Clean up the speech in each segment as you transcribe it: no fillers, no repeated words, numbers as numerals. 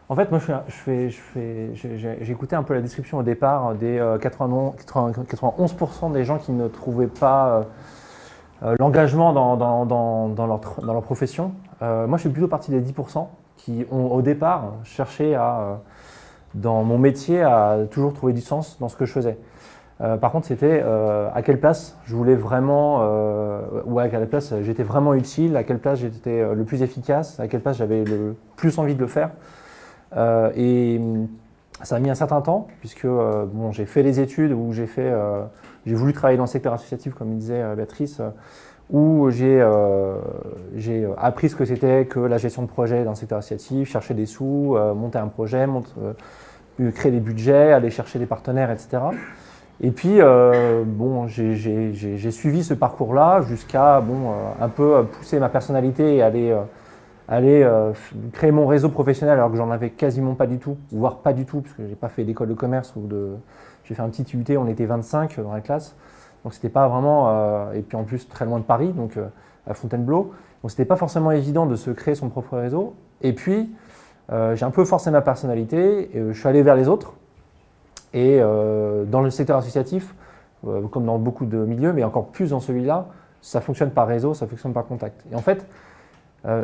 En fait, moi, j'ai écouté un peu la description au départ des 91% des gens qui ne trouvaient pas l'engagement dans leur profession. Moi, je suis plutôt partie des 10% qui ont au départ cherché dans mon métier à toujours trouver du sens dans ce que je faisais. Par contre, c'était à quelle place je voulais vraiment, ou à quelle place j'étais vraiment utile, à quelle place j'étais le plus efficace, à quelle place j'avais le plus envie de le faire. Et ça a mis un certain temps, puisque bon, j'ai fait les études où j'ai voulu travailler dans le secteur associatif, comme disait Béatrice, où j'ai appris ce que c'était que la gestion de projet dans le secteur associatif, chercher des sous, monter un projet, créer des budgets, aller chercher des partenaires, etc. Et puis, bon, j'ai suivi ce parcours-là jusqu'à un peu pousser ma personnalité et aller créer mon réseau professionnel alors que j'en avais quasiment pas du tout, voire pas du tout, parce que j'ai pas fait d'école de commerce j'ai fait un petit UT, on était 25 dans la classe, donc c'était pas vraiment, et puis en plus très loin de Paris, donc à Fontainebleau, donc c'était pas forcément évident de se créer son propre réseau. Et puis j'ai un peu forcé ma personnalité, et je suis allé vers les autres, et dans le secteur associatif, comme dans beaucoup de milieux, mais encore plus dans celui-là, ça fonctionne par réseau, ça fonctionne par contact. Et en fait,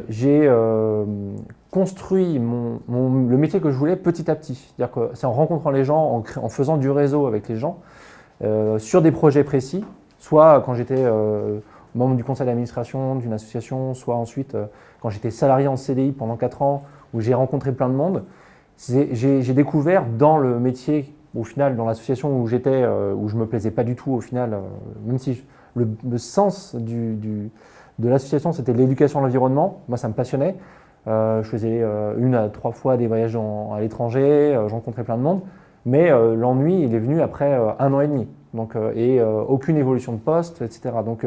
j'ai construit le métier que je voulais petit à petit. C'est-à-dire que c'est en rencontrant les gens, en faisant du réseau avec les gens, sur des projets précis, soit quand j'étais membre du conseil d'administration d'une association, soit ensuite quand j'étais salarié en CDI pendant 4 ans, où j'ai rencontré plein de monde. J'ai découvert dans le métier, au final, dans l'association où j'étais, où je ne me plaisais pas du tout, au final, même si le sens de l'association, c'était l'éducation à l'environnement. Moi, ça me passionnait. Je faisais 1 à 3 fois des voyages à l'étranger, je rencontrais plein de monde. Mais l'ennui, il est venu après 1 an et demi. Donc, aucune évolution de poste, etc. Donc,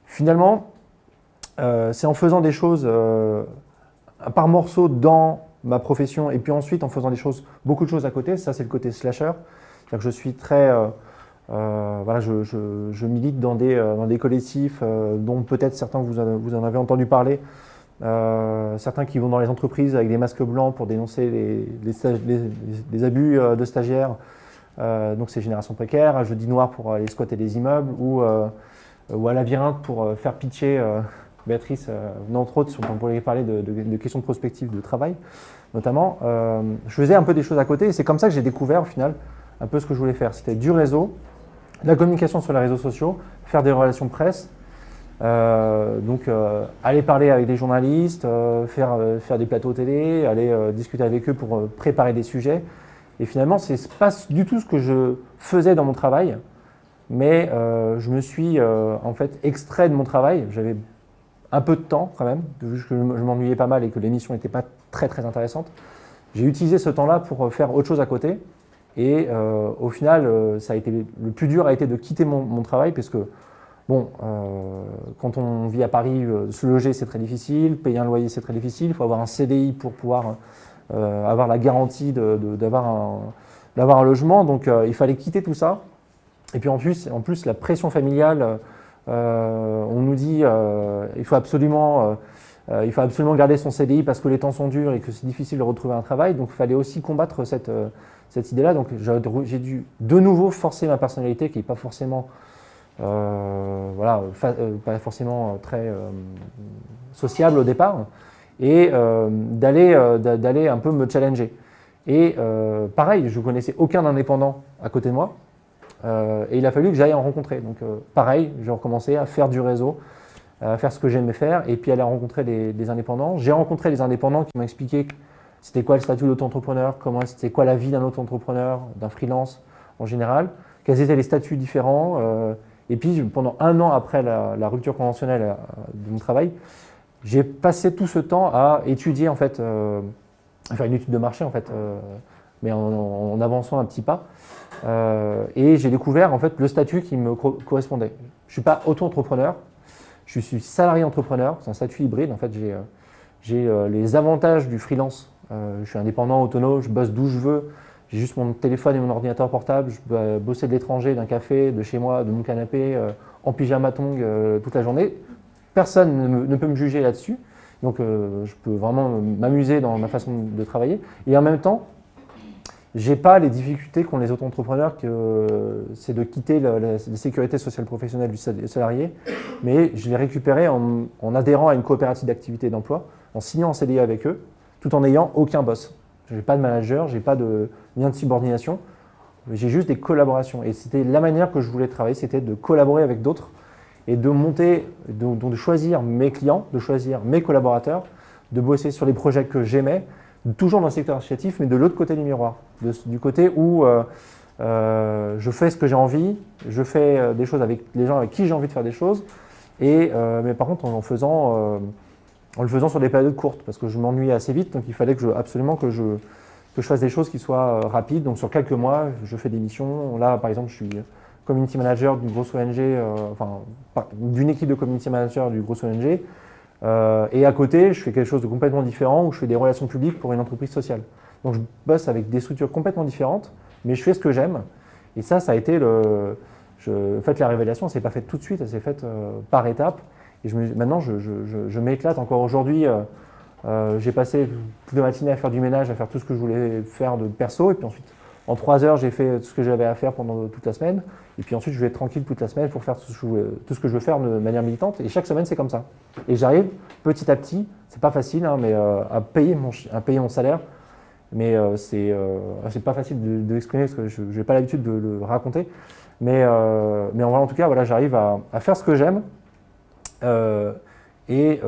finalement, c'est en faisant des choses par morceaux dans ma profession et puis ensuite en faisant beaucoup de choses à côté. Ça, c'est le côté slasher. C'est-à-dire que je suis très... voilà, je milite dans des collectifs dont peut-être certains vous en avez entendu parler, certains qui vont dans les entreprises avec des masques blancs pour dénoncer les abus de stagiaires, donc c'est Génération Précaire, à Jeudi Noir pour aller squatter des immeubles, ou à Labyrinthe pour faire pitcher Béatrice, entre autres, on pourrait parler de questions de prospective de travail notamment. Je faisais un peu des choses à côté et c'est comme ça que j'ai découvert au final un peu ce que je voulais faire. C'était du réseau, la communication sur les réseaux sociaux, faire des relations presse, donc aller parler avec des journalistes, faire des plateaux télé, aller discuter avec eux pour préparer des sujets. Et finalement, ce n'est pas du tout ce que je faisais dans mon travail, mais je me suis en fait extrait de mon travail. J'avais un peu de temps quand même, vu que je m'ennuyais pas mal et que l'émission n'était pas très très intéressante. J'ai utilisé ce temps-là pour faire autre chose à côté. Et au final, le plus dur a été de quitter mon travail parce que, bon, quand on vit à Paris, se loger c'est très difficile, payer un loyer c'est très difficile, il faut avoir un CDI pour pouvoir avoir la garantie d'avoir un logement, donc il fallait quitter tout ça. Et puis en plus la pression familiale, on nous dit il faut absolument garder son CDI parce que les temps sont durs et que c'est difficile de retrouver un travail, donc il fallait aussi combattre cette idée-là. Donc j'ai dû de nouveau forcer ma personnalité qui n'est pas forcément, pas forcément très sociable au départ, et d'aller un peu me challenger. Et pareil, je ne connaissais aucun indépendant à côté de moi, et il a fallu que j'aille en rencontrer. Donc pareil, j'ai recommencé à faire du réseau, à faire ce que j'aimais faire, et puis aller rencontrer des indépendants. J'ai rencontré des indépendants qui m'ont expliqué c'était quoi le statut d'auto-entrepreneur, c'était quoi la vie d'un auto-entrepreneur, d'un freelance en général, quels étaient les statuts différents. Et puis pendant 1 an après la rupture conventionnelle de mon travail, j'ai passé tout ce temps à étudier en fait, à faire une étude de marché en fait, mais en avançant un petit pas. Et j'ai découvert en fait le statut qui me correspondait. Je ne suis pas auto-entrepreneur, je suis salarié entrepreneur, c'est un statut hybride. En fait, j'ai les avantages du freelance. Je suis indépendant, autonome, je bosse d'où je veux. J'ai juste mon téléphone et mon ordinateur portable. Je peux bosser de l'étranger, d'un café, de chez moi, de mon canapé, en pyjama tongs toute la journée. Personne ne peut me juger là-dessus. Donc, je peux vraiment m'amuser dans ma façon de travailler. Et en même temps, j'ai pas les difficultés qu'ont les auto-entrepreneurs, c'est de quitter la sécurité sociale professionnelle du salarié, mais je l'ai récupéré en adhérant à une coopérative d'activité et d'emploi, en signant en CDI avec eux, tout en n'ayant aucun boss. Je n'ai pas de manager, je n'ai pas de lien de subordination, j'ai juste des collaborations. Et c'était la manière que je voulais travailler, c'était de collaborer avec d'autres et de monter, de choisir mes clients, de choisir mes collaborateurs, de bosser sur les projets que j'aimais, toujours dans le secteur associatif, mais de l'autre côté du miroir, du côté où je fais ce que j'ai envie, je fais des choses avec les gens avec qui j'ai envie de faire des choses, mais par contre en le faisant sur des périodes courtes, parce que je m'ennuyais assez vite, donc il fallait absolument que je fasse des choses qui soient rapides. Donc sur quelques mois, je fais des missions. Là, par exemple, je suis community manager d'une grosse ONG, d'une équipe de community manager d'une grosse ONG. Et à côté, je fais quelque chose de complètement différent où je fais des relations publiques pour une entreprise sociale. Donc je bosse avec des structures complètement différentes, mais je fais ce que j'aime. Et ça a été en fait, la révélation, elle ne s'est pas faite tout de suite, elle s'est faite par étapes. Et maintenant, je m'éclate encore aujourd'hui. J'ai passé toute la matinée à faire du ménage, à faire tout ce que je voulais faire de perso. Et puis ensuite, en 3 heures, j'ai fait tout ce que j'avais à faire pendant toute la semaine. Et puis ensuite, je vais être tranquille toute la semaine pour faire tout ce que je veux faire de manière militante. Et chaque semaine, c'est comme ça. Et j'arrive petit à petit, c'est pas facile, hein, mais à payer mon salaire. Mais c'est pas facile de l'exprimer parce que je n'ai pas l'habitude de le raconter. Mais en tout cas, voilà, j'arrive à faire ce que j'aime. Et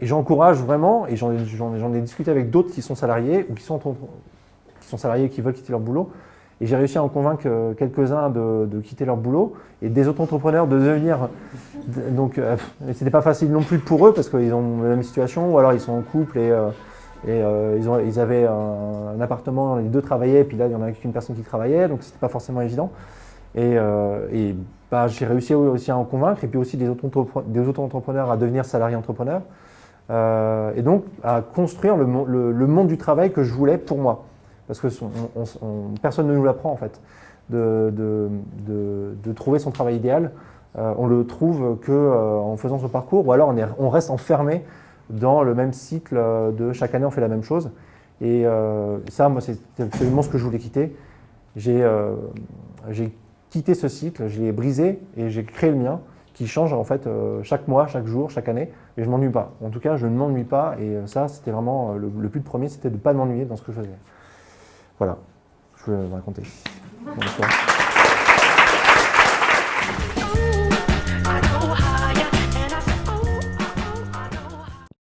j'encourage vraiment, et j'en ai discuté avec d'autres qui sont salariés ou qui sont salariés et qui veulent quitter leur boulot. Et j'ai réussi à en convaincre quelques-uns de quitter leur boulot et des auto-entrepreneurs de devenir. Donc, c'était pas facile non plus pour eux parce qu'ils ont la même situation, ou alors ils sont en couple et ils avaient un appartement, les deux travaillaient, et puis là il y en avait qu'une personne qui travaillait, donc c'était pas forcément évident. Et j'ai réussi aussi à en convaincre, et puis aussi des auto-entrepreneurs à devenir salariés entrepreneurs, et donc à construire le monde du travail que je voulais pour moi. Parce que personne ne nous l'apprend en fait, de trouver son travail idéal. On le trouve qu'en faisant ce parcours, ou alors on reste enfermé dans le même cycle de chaque année on fait la même chose. Et ça, moi, c'est absolument ce que je voulais quitter. J'ai quitté ce cycle, je l'ai brisé et j'ai créé le mien qui change en fait chaque mois, chaque jour, chaque année. Et je ne m'ennuie pas. En tout cas, je ne m'ennuie pas. Et ça, c'était vraiment le but premier, c'était de ne pas m'ennuyer dans ce que je faisais. Voilà, je voulais vous raconter. Bonsoir.